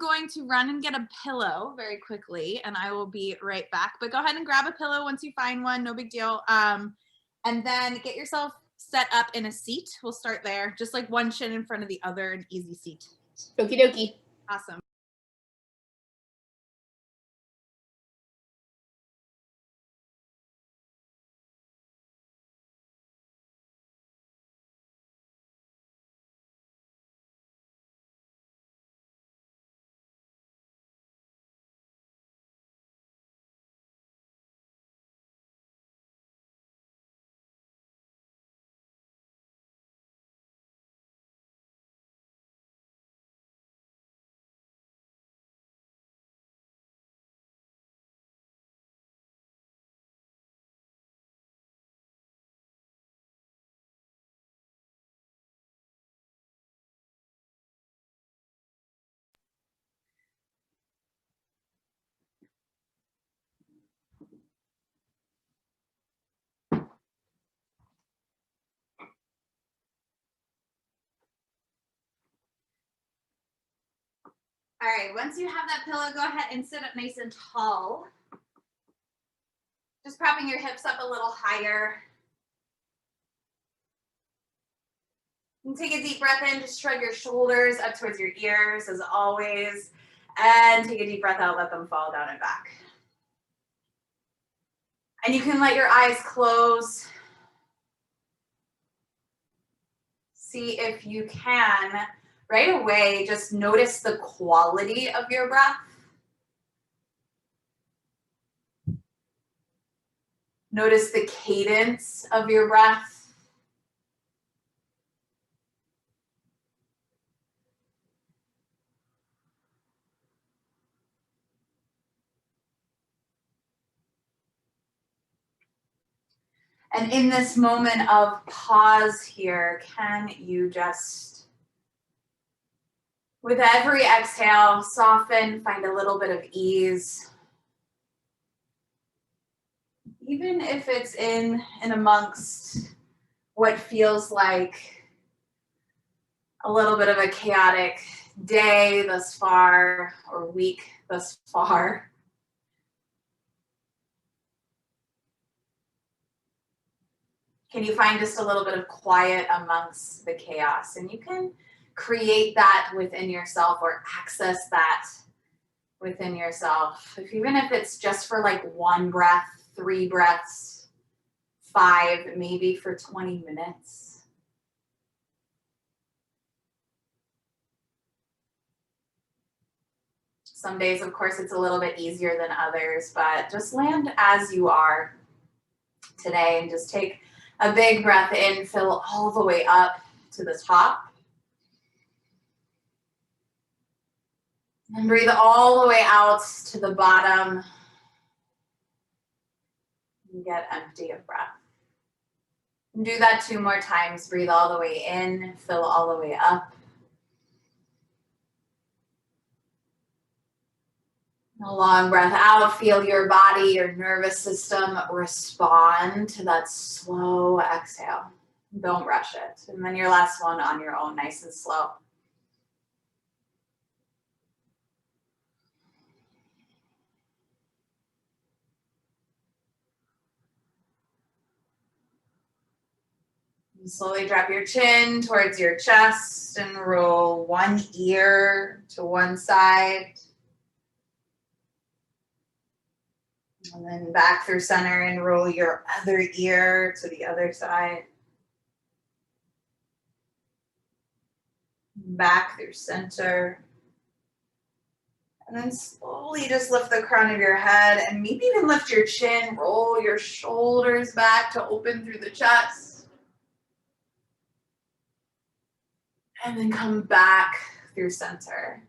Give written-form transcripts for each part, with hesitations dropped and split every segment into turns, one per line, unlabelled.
going to run and get a pillow very quickly, and I will be right back. But go ahead and grab a pillow once you find one, no big deal. And then get yourself set up in a seat. We'll start there, just like one shin in front of the other, an easy seat.
Okie dokie.
Awesome. All right, once you have that pillow, go ahead and sit up nice and tall. Just propping your hips up a little higher. And take a deep breath in, just shrug your shoulders up towards your ears as always. And take a deep breath out, let them fall down and back. And you can let your eyes close. See if you can, right away, just notice the quality of your breath. Notice the cadence of your breath. And in this moment of pause here, can you just, with every exhale, soften, find a little bit of ease. Even if it's in and amongst what feels like a little bit of a chaotic day thus far or week thus far. Can you find just a little bit of quiet amongst the chaos? And you can create that within yourself or access that within yourself. Even if it's just for like 1 breath, 3 breaths, 5, maybe for 20 minutes. Some days, of course, it's a little bit easier than others, but just land as you are today and just take a big breath in, fill all the way up to the top. And breathe all the way out to the bottom. And get empty of breath. And do that 2 more times. Breathe all the way in, fill all the way up. A long breath out, feel your body, your nervous system respond to that slow exhale. Don't rush it. And then your last one on your own, nice and slow. And slowly drop your chin towards your chest and roll one ear to one side. And then back through center and roll your other ear to the other side. Back through center. And then slowly just lift the crown of your head and maybe even lift your chin, roll your shoulders back to open through the chest. And then come back through center.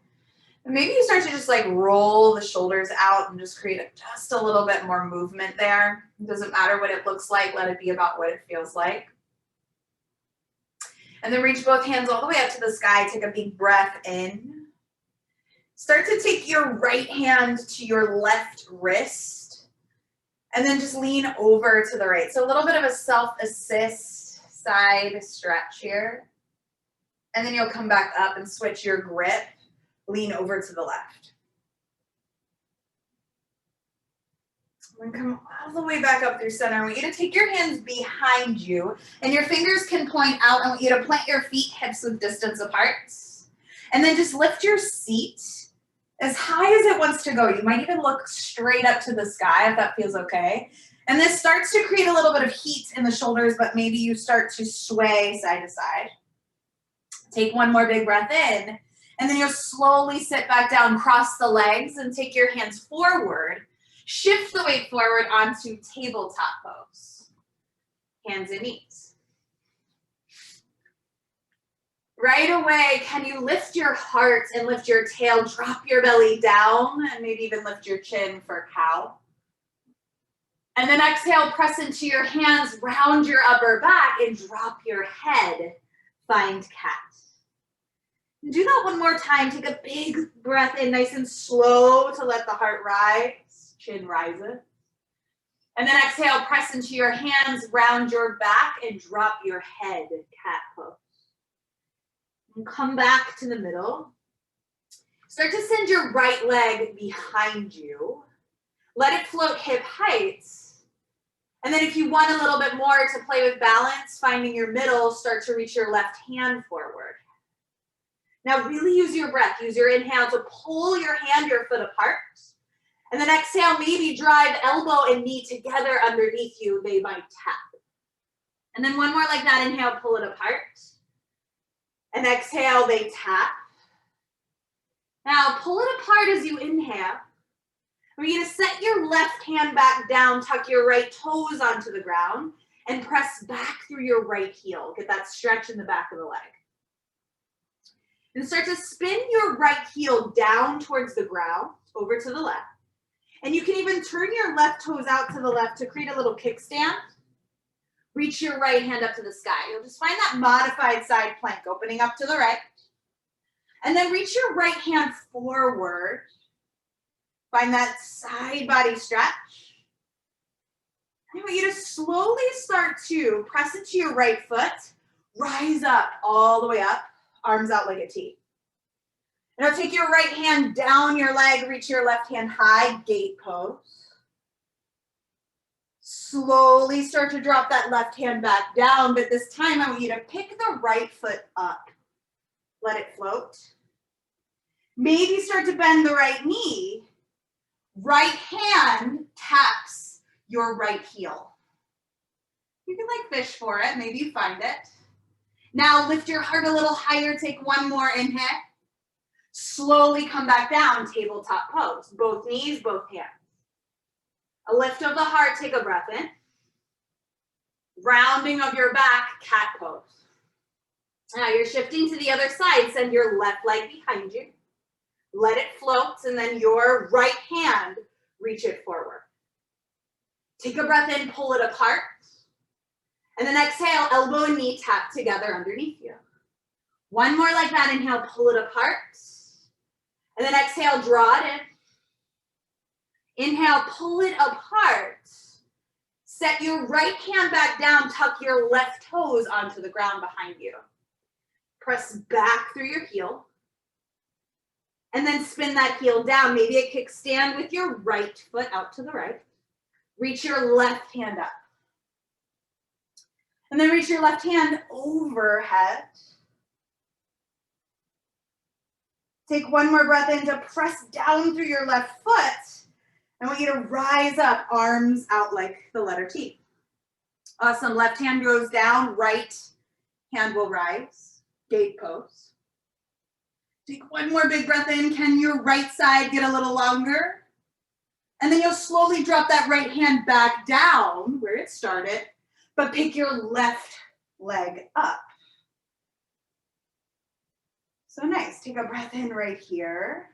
And maybe you start to just like roll the shoulders out and just create just a little bit more movement there. It doesn't matter what it looks like, let it be about what it feels like. And then reach both hands all the way up to the sky, take a big breath in. Start to take your right hand to your left wrist and then just lean over to the right. So a little bit of a self-assist side stretch here. And then you'll come back up and switch your grip. Lean over to the left. And come all the way back up through center. I want you to take your hands behind you and your fingers can point out. I want you to plant your feet hips width distance apart. And then just lift your seat as high as it wants to go. You might even look straight up to the sky if that feels okay. And this starts to create a little bit of heat in the shoulders, but maybe you start to sway side to side. Take one more big breath in, and then you'll slowly sit back down, cross the legs, and take your hands forward. Shift the weight forward onto tabletop pose. Hands and knees. Right away, can you lift your heart and lift your tail, drop your belly down, and maybe even lift your chin for cow. And then exhale, press into your hands, round your upper back, and drop your head. Find cat. Do that one more time. Take a big breath in, nice and slow to let the heart rise. Chin rises. And then exhale, press into your hands, round your back, and drop your head, cat pose. And come back to the middle. Start to send your right leg behind you. Let it float hip height. And then if you want a little bit more to play with balance, finding your middle, start to reach your left hand forward. Now really use your breath. Use your inhale to pull your hand, your foot apart. And then exhale, maybe drive elbow and knee together underneath you. They might tap. And then one more like that. Inhale, pull it apart. And exhale, they tap. Now pull it apart as you inhale. I want you to set your left hand back down, tuck your right toes onto the ground, and press back through your right heel. Get that stretch in the back of the leg. And start to spin your right heel down towards the ground, over to the left. And you can even turn your left toes out to the left to create a little kickstand. Reach your right hand up to the sky. You'll just find that modified side plank, opening up to the right. And then reach your right hand forward. Find that side body stretch. I want you to slowly start to press into your right foot, rise up all the way up, arms out like a T. Now take your right hand down your leg, reach your left hand high, gate pose. Slowly start to drop that left hand back down, but this time I want you to pick the right foot up. Let it float. Maybe start to bend the right knee. Right hand taps your right heel. You can like fish for it, maybe you find it. Now lift your heart a little higher, take one more inhale. Slowly come back down, tabletop pose. Both knees, both hands. A lift of the heart, take a breath in. Rounding of your back, cat pose. Now you're shifting to the other side, send your left leg behind you. Let it float, and then your right hand, reach it forward. Take a breath in, pull it apart. And then exhale, elbow and knee tap together underneath you. One more like that, inhale, pull it apart. And then exhale, draw it in. Inhale, pull it apart. Set your right hand back down, tuck your left toes onto the ground behind you. Press back through your heel. And then spin that heel down, maybe a kickstand with your right foot out to the right. Reach your left hand up. And then reach your left hand overhead. Take one more breath in to press down through your left foot. I want you to rise up, arms out like the letter T. Awesome, left hand goes down, right hand will rise, gate pose. Take one more big breath in. Can your right side get a little longer? And then you'll slowly drop that right hand back down where it started, but pick your left leg up. So nice. Take a breath in right here.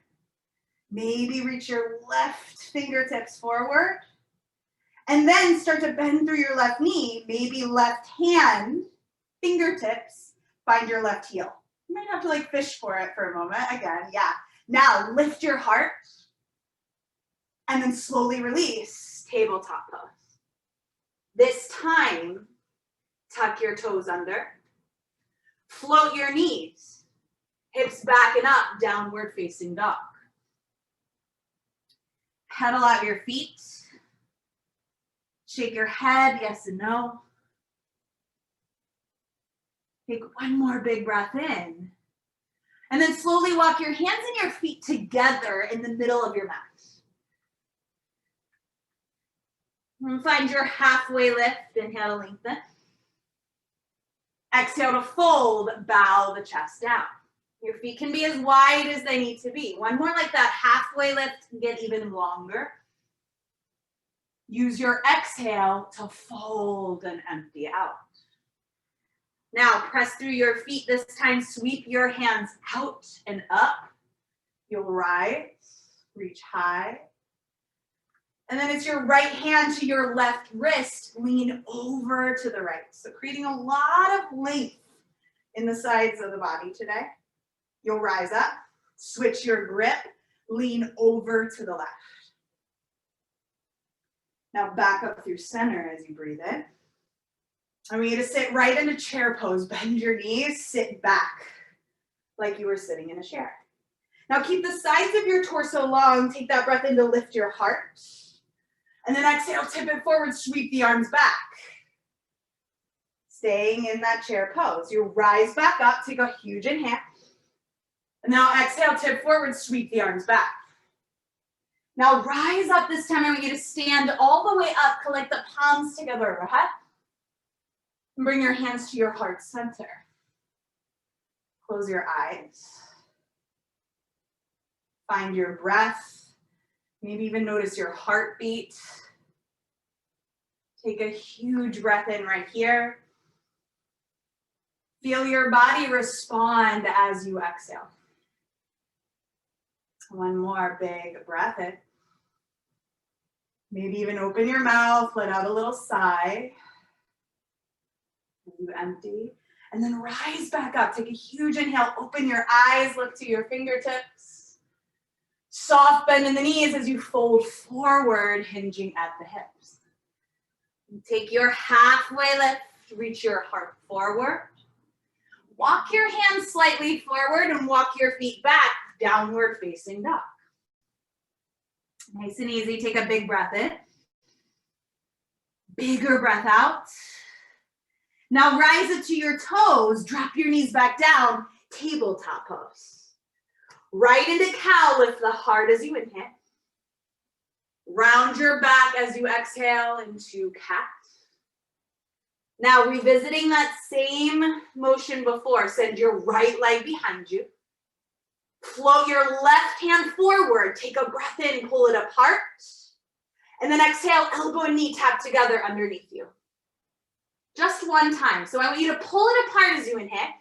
Maybe reach your left fingertips forward. And then start to bend through your left knee. Maybe left hand, fingertips, find your left heel. You might have to like fish for it for a moment. Again, yeah. Now lift your heart and then slowly release, tabletop pose. This time, tuck your toes under. Float your knees. Hips back and up, downward facing dog. Pedal out your feet. Shake your head, yes and no. Take one more big breath in. And then slowly walk your hands and your feet together in the middle of your mat. And find your halfway lift. Inhale to lengthen. Exhale to fold, bow the chest down. Your feet can be as wide as they need to be. One more like that, halfway lift, get even longer. Use your exhale to fold and empty out. Now press through your feet. This time sweep your hands out and up. You'll rise, reach high. And then it's your right hand to your left wrist, lean over to the right. So creating a lot of length in the sides of the body today. You'll rise up, switch your grip, lean over to the left. Now back up through center as you breathe in. I want you to sit right in a chair pose, bend your knees, sit back like you were sitting in a chair. Now keep the sides of your torso long, take that breath in to lift your heart. And then exhale, tip it forward, sweep the arms back. Staying in that chair pose. You rise back up, take a huge inhale. And now exhale, tip forward, sweep the arms back. Now rise up this time. I want you to stand all the way up, collect the palms together overhead. And bring your hands to your heart center. Close your eyes. Find your breath. Maybe even notice your heartbeat. Take a huge breath in right here. Feel your body respond as you exhale. One more big breath in. Maybe even open your mouth, let out a little sigh. You empty. And then rise back up. Take a huge inhale. Open your eyes, look to your fingertips. Soft bend in the knees as you fold forward, hinging at the hips. Take your halfway lift, reach your heart forward. Walk your hands slightly forward and walk your feet back, downward facing dog. Nice and easy, take a big breath in. Bigger breath out. Now rise it to your toes, drop your knees back down, tabletop pose. Right into cow, lift the heart as you inhale. Round your back as you exhale into cat. Now revisiting that same motion before, send your right leg behind you. Float your left hand forward, take a breath in, pull it apart. And then exhale, elbow and knee tap together underneath you. Just one time. So I want you to pull it apart as you inhale.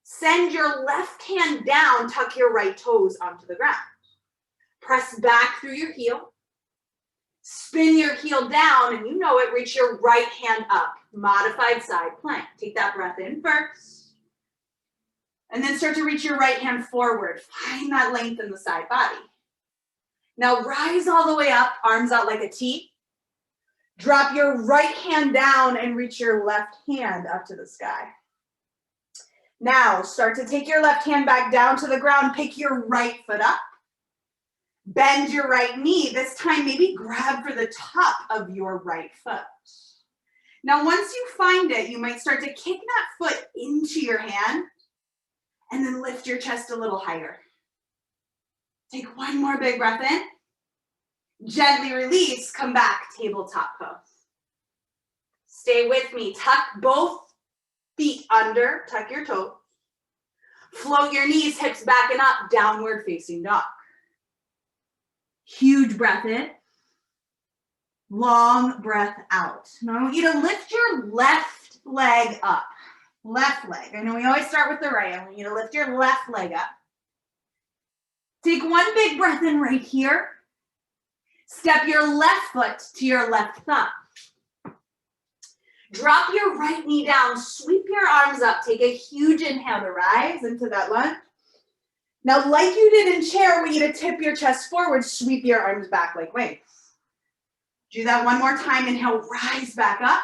Send your left hand down, tuck your right toes onto the ground. Press back through your heel. Spin your heel down, and you know it, reach your right hand up. Modified side plank. Take that breath in first. And then start to reach your right hand forward. Find that length in the side body. Now rise all the way up, arms out like a T. Drop your right hand down and reach your left hand up to the sky. Now start to take your left hand back down to the ground, pick your right foot up. Bend your right knee. This time maybe grab for the top of your right foot. Now once you find it, you might start to kick that foot into your hand and then lift your chest a little higher. Take one more big breath in. Gently release, come back, tabletop pose. Stay with me. Tuck both feet under, tuck your toes. Float your knees, hips back and up, downward facing dog. Huge breath in. Long breath out. Now I want you to lift your left leg up. Left leg. I know we always start with the right. I want you to lift your left leg up. Take one big breath in right here. Step your left foot to your left thumb. Drop your right knee down, sweep your arms up, take a huge inhale to rise into that lunge. Now, like you did in chair, I want you to tip your chest forward, sweep your arms back like wings. Do that one more time, inhale, rise back up.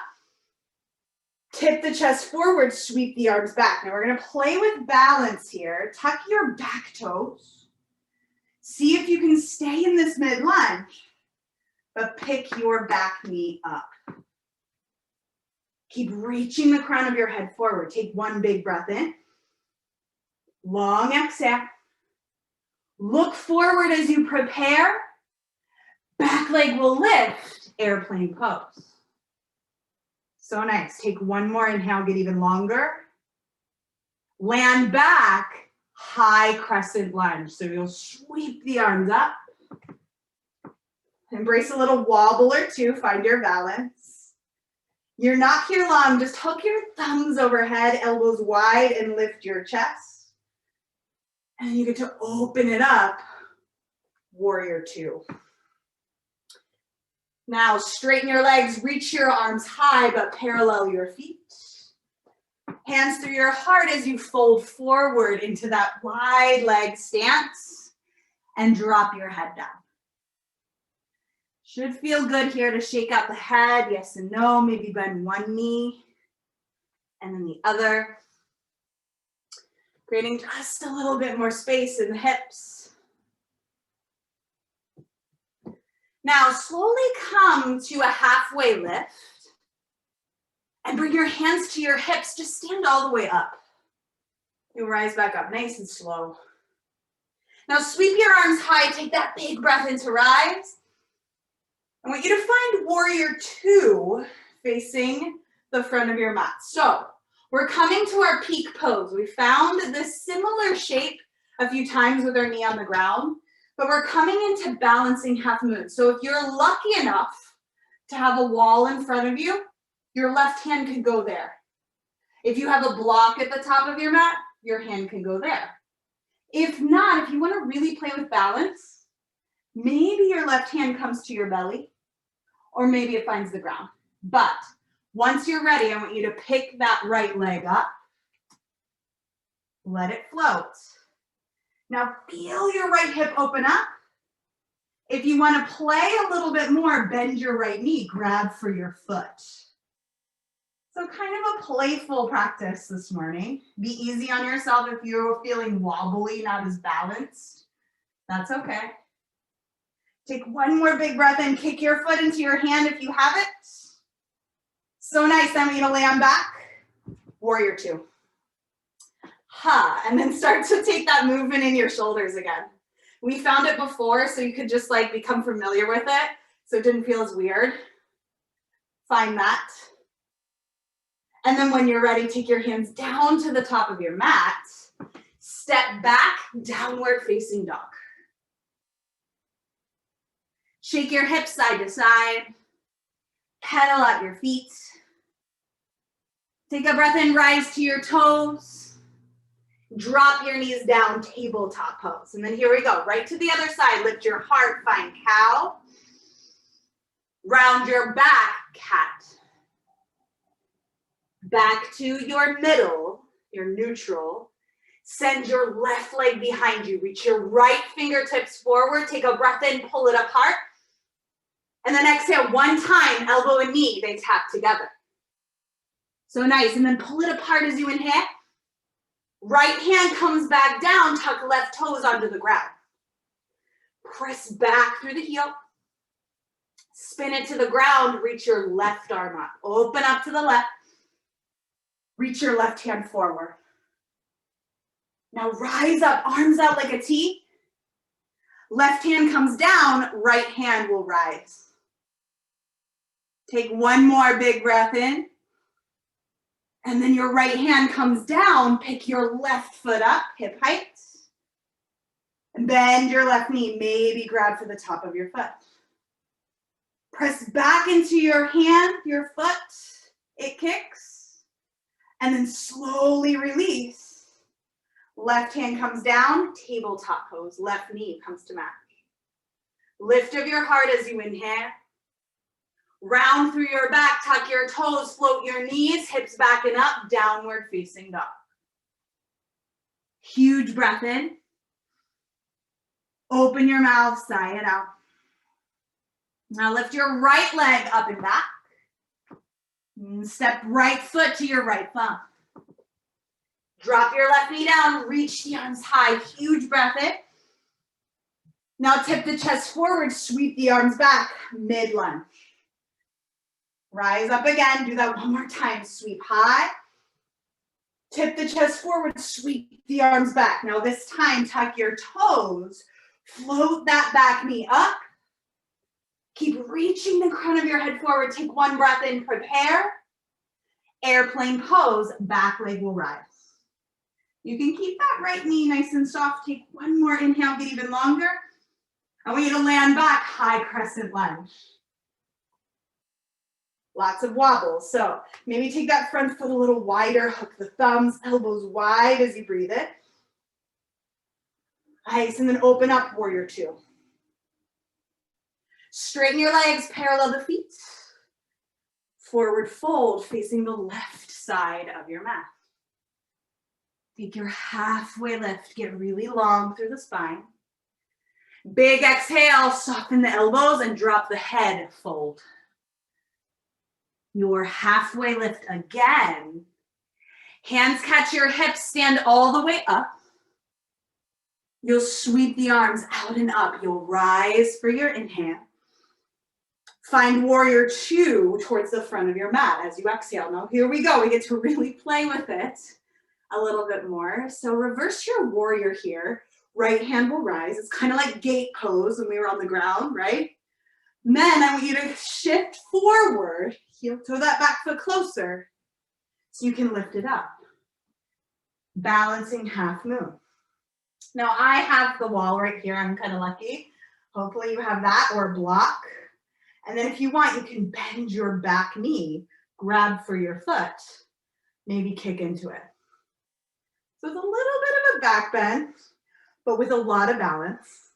Tip the chest forward, sweep the arms back. Now we're gonna play with balance here. Tuck your back toes. See if you can stay in this mid lunge, but pick your back knee up. Keep reaching the crown of your head forward. Take one big breath in. Long exhale. Look forward as you prepare. Back leg will lift, airplane pose. So nice. Take one more inhale, get even longer. Land back, high crescent lunge. So you'll sweep the arms up. Embrace a little wobble or two, find your balance. You're not here long, just hook your thumbs overhead, elbows wide, and lift your chest. And you get to open it up, warrior two. Now straighten your legs, reach your arms high, but parallel your feet. Hands through your heart as you fold forward into that wide leg stance and drop your head down. Should feel good here to shake out the head, yes and no, maybe bend one knee and then the other. Creating just a little bit more space in the hips. Now slowly come to a halfway lift and bring your hands to your hips. Just stand all the way up. You rise back up nice and slow. Now sweep your arms high, take that big breath in to rise. I want you to find warrior two facing the front of your mat. So we're coming to our peak pose. We found this similar shape a few times with our knee on the ground, but we're coming into balancing half moon. So if you're lucky enough to have a wall in front of you, your left hand can go there. If you have a block at the top of your mat, your hand can go there. If not, if you want to really play with balance, maybe your left hand comes to your belly, or maybe it finds the ground. But once you're ready, I want you to pick that right leg up. Let it float. Now feel your right hip open up. If you want to play a little bit more, bend your right knee, grab for your foot. So kind of a playful practice this morning. Be easy on yourself if you're feeling wobbly, not as balanced. That's okay. Take one more big breath in, kick your foot into your hand if you have it. So nice, then we're gonna lay on back, warrior two. And then start to take that movement in your shoulders again. We found it before, so you could just like become familiar with it, so it didn't feel as weird. Find that. And then when you're ready, take your hands down to the top of your mat, step back, downward facing dog. Shake your hips side to side, pedal out your feet. Take a breath in, rise to your toes. Drop your knees down, tabletop pose. And then here we go, right to the other side. Lift your heart, find cow. Round your back, cat. Back to your middle, your neutral. Send your left leg behind you. Reach your right fingertips forward. Take a breath in, pull it apart. And then exhale one time, elbow and knee, they tap together. So nice, and then pull it apart as you inhale. Right hand comes back down, tuck left toes onto the ground. Press back through the heel. Spin it to the ground, reach your left arm up. Open up to the left. Reach your left hand forward. Now rise up, arms out like a T. Left hand comes down, right hand will rise. Take one more big breath in. And then your right hand comes down, pick your left foot up, hip height. And bend your left knee, maybe grab for the top of your foot. Press back into your hand, your foot, it kicks. And then slowly release. Left hand comes down, tabletop pose, left knee comes to mat. Lift of your heart as you inhale. Round through your back, tuck your toes, float your knees, hips back and up, downward facing dog. Huge breath in. Open your mouth, sigh it out. Now lift your right leg up and back. And step right foot to your right thumb. Drop your left knee down, reach the arms high, huge breath in. Now tip the chest forward, sweep the arms back, mid-lunge. Rise up again, do that one more time. Sweep high, tip the chest forward, sweep the arms back. Now this time, tuck your toes, float that back knee up. Keep reaching the crown of your head forward. Take one breath in, prepare. Airplane pose, back leg will rise. You can keep that right knee nice and soft. Take one more inhale, get even longer. I want you to land back, high crescent lunge. Lots of wobbles. So maybe take that front foot a little wider, hook the thumbs, elbows wide as you breathe it. Nice, and then open up, warrior two. Straighten your legs, parallel the feet. Forward fold, facing the left side of your mat. Take your halfway lift, get really long through the spine. Big exhale, soften the elbows and drop the head, fold. Your halfway lift again. Hands catch your hips, stand all the way up. You'll sweep the arms out and up. You'll rise for your inhale. Find warrior two towards the front of your mat as you exhale. Now here we go. We get to really play with it a little bit more. So reverse your warrior here. Right hand will rise. It's kind of like gate pose when we were on the ground, right? Men, I want you to shift forward. Heel toe that back foot closer so you can lift it up. Balancing half moon. Now I have the wall right here. I'm kind of lucky. Hopefully you have that or a block. And then if you want, you can bend your back knee, grab for your foot, maybe kick into it. So it's a little bit of a back bend, but with a lot of balance.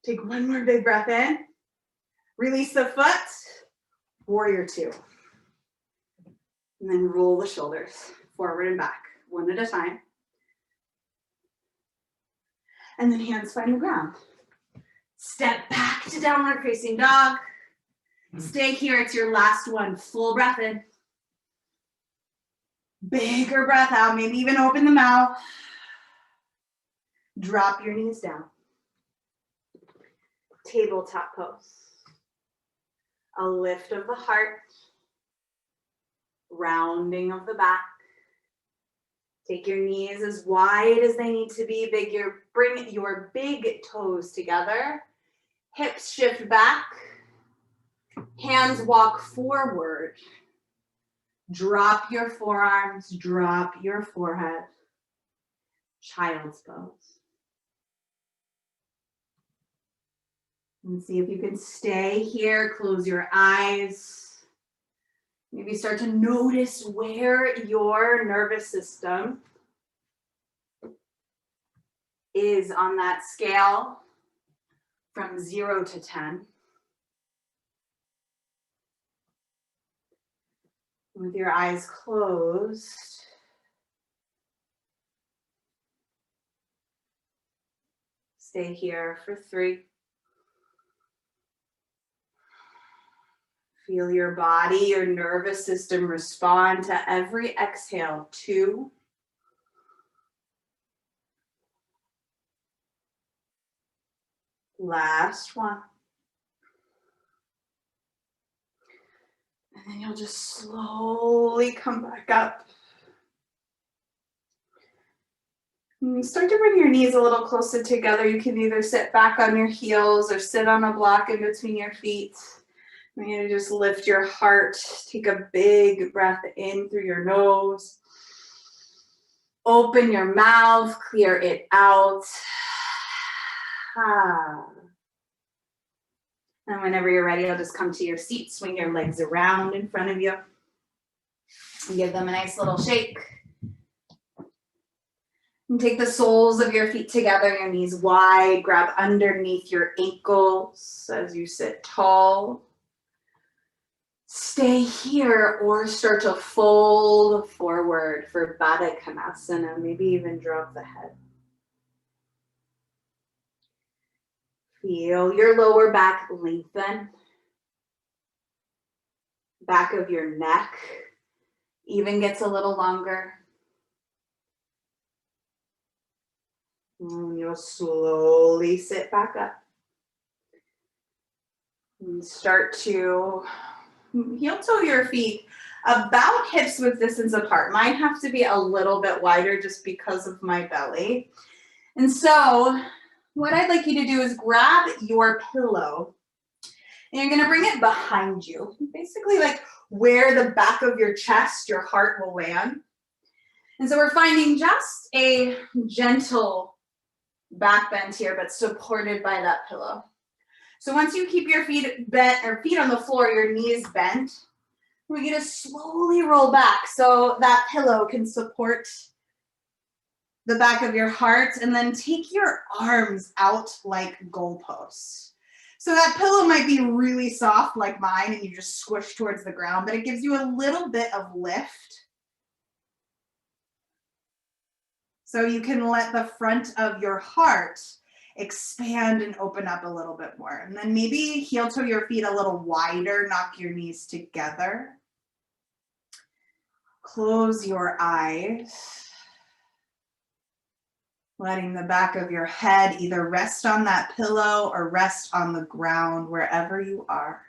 Take one more big breath in. Release the foot, warrior two. And then roll the shoulders forward and back, one at a time. And then hands find the ground. Step back to downward facing dog. Stay here, it's your last one. Full breath in. Bigger breath out, maybe even open the mouth. Drop your knees down. Tabletop pose. A lift of the heart. Rounding of the back. Take your knees as wide as they need to be. Bring your big toes together. Hips shift back. Hands walk forward. Drop your forearms, drop your forehead. Child's pose. And see if you can stay here, close your eyes. Maybe start to notice where your nervous system is on that scale from 0 to 10. With your eyes closed, stay here for 3. Feel your body, your nervous system respond to every exhale. 2. Last one. And then you'll just slowly come back up. And start to bring your knees a little closer together. You can either sit back on your heels or sit on a block in between your feet. I'm going to just lift your heart. Take a big breath in through your nose. Open your mouth, clear it out. And whenever you're ready, I'll just come to your seat, swing your legs around in front of you, and give them a nice little shake. And take the soles of your feet together, your knees wide, grab underneath your ankles as you sit tall. Stay here or start to fold forward for Baddha Konasana, maybe even drop the head. Feel your lower back lengthen. Back of your neck even gets a little longer. And you'll slowly sit back up. And start to heel toe your feet about hips width distance apart. Mine have to be a little bit wider just because of my belly. And so what I'd like you to do is grab your pillow and you're gonna bring it behind you, basically like where the back of your chest, your heart will land. And so we're finding just a gentle back bend here, but supported by that pillow. So once you keep your feet bent or feet on the floor, your knees bent, we're gonna slowly roll back so that pillow can support the back of your heart, and then take your arms out like goalposts. So that pillow might be really soft like mine and you just squish towards the ground, but it gives you a little bit of lift. So you can let the front of your heart expand and open up a little bit more. And then maybe heel toe your feet a little wider, knock your knees together. Close your eyes. Letting the back of your head either rest on that pillow or rest on the ground, wherever you are.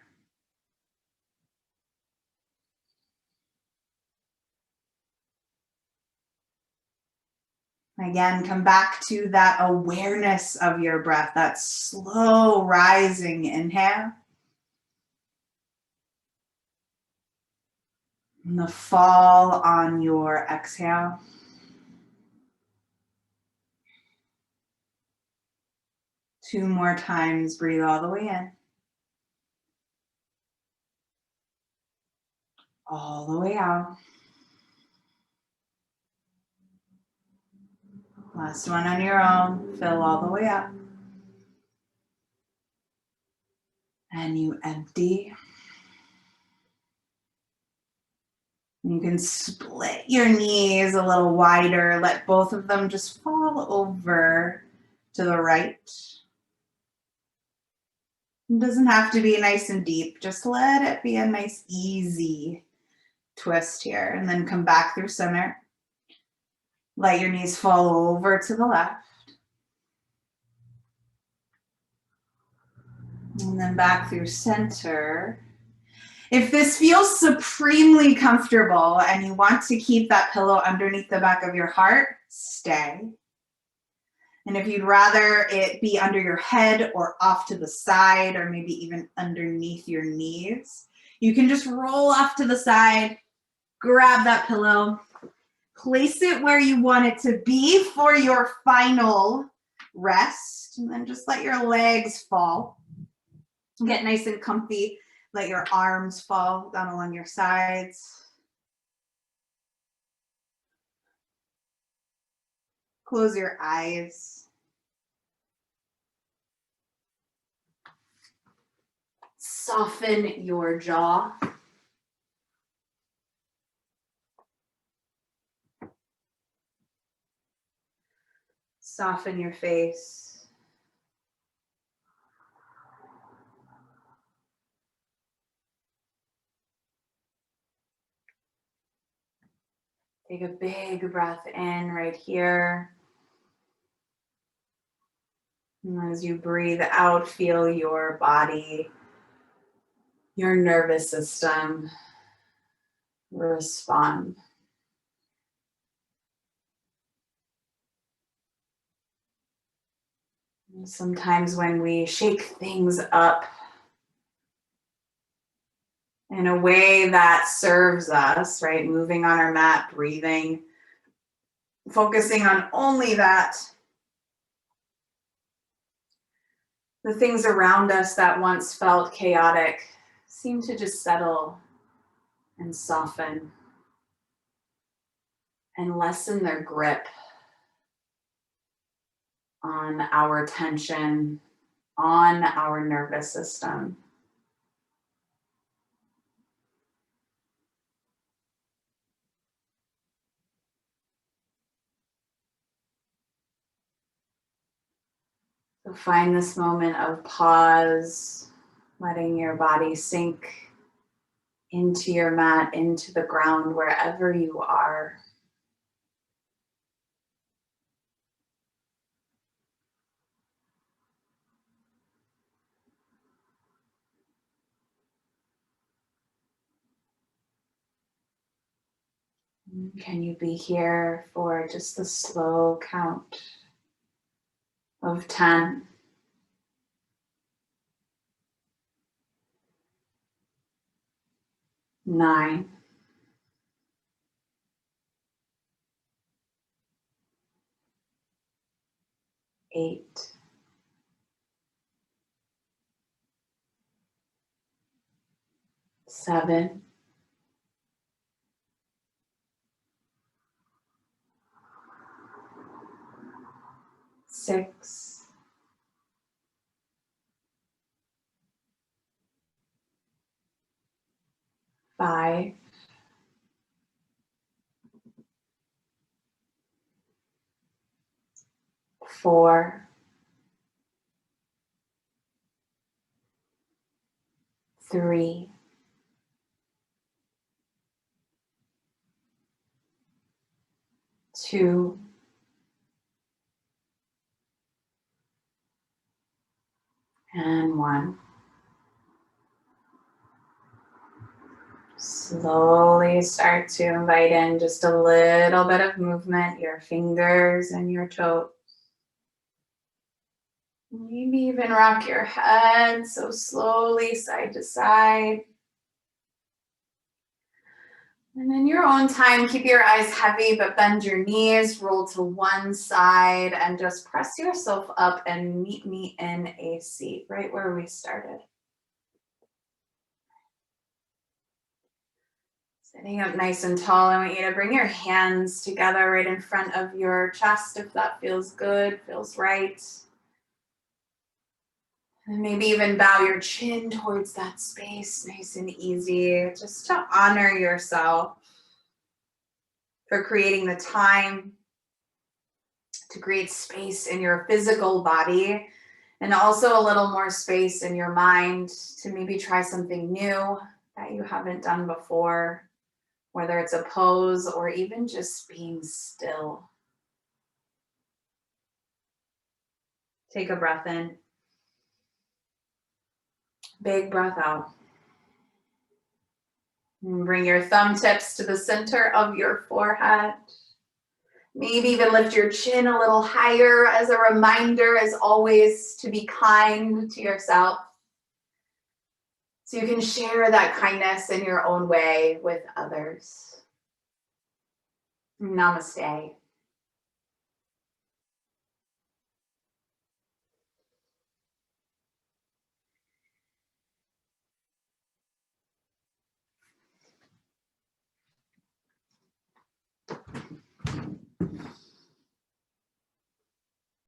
Again, come back to that awareness of your breath, that slow rising inhale. And the fall on your exhale. Two more times, breathe all the way in. All the way out. Last one on your own, fill all the way up. And you empty. You can split your knees a little wider, let both of them just fall over to the right. It doesn't have to be nice and deep, just let it be a nice easy twist here, and then come back through center. Let your knees fall over to the left. And then back through center. If this feels supremely comfortable and you want to keep that pillow underneath the back of your heart, stay. And if you'd rather it be under your head or off to the side or maybe even underneath your knees, you can just roll off to the side, grab that pillow, place it where you want it to be for your final rest, and then just let your legs fall. Get nice and comfy. Let your arms fall down along your sides. Close your eyes. Soften your jaw. Soften your face. Take a big breath in right here. And as you breathe out, feel your body, your nervous system respond. Sometimes when we shake things up in a way that serves us, right? Moving on our mat, breathing, focusing on only that. The things around us that once felt chaotic seem to just settle and soften and lessen their grip on our tension, on our nervous system. So find this moment of pause, letting your body sink
into your mat, into the ground, wherever you are. Can you be here for just a slow count of 10? 9. 8. 7. 6. 5. 4. 3. 2. And 1. Slowly start to invite in just a little bit of movement, your fingers and your toes. Maybe even rock your head so slowly side to side. And in your own time, keep your eyes heavy, but bend your knees, roll to one side, and just press yourself up and meet me in a seat right where we started. Sitting up nice and tall, I want you to bring your hands together right in front of your chest if that feels good, feels right. And maybe even bow your chin towards that space, nice and easy, just to honor yourself for creating the time to create space in your physical body and also a little more space in your mind to maybe try something new that you haven't done before, whether it's a pose or even just being still. Take a breath in. Big breath out. And bring your thumb tips to the center of your forehead. Maybe even lift your chin a little higher as a reminder, as always, to be kind to yourself. So you can share that kindness in your own way with others. Namaste.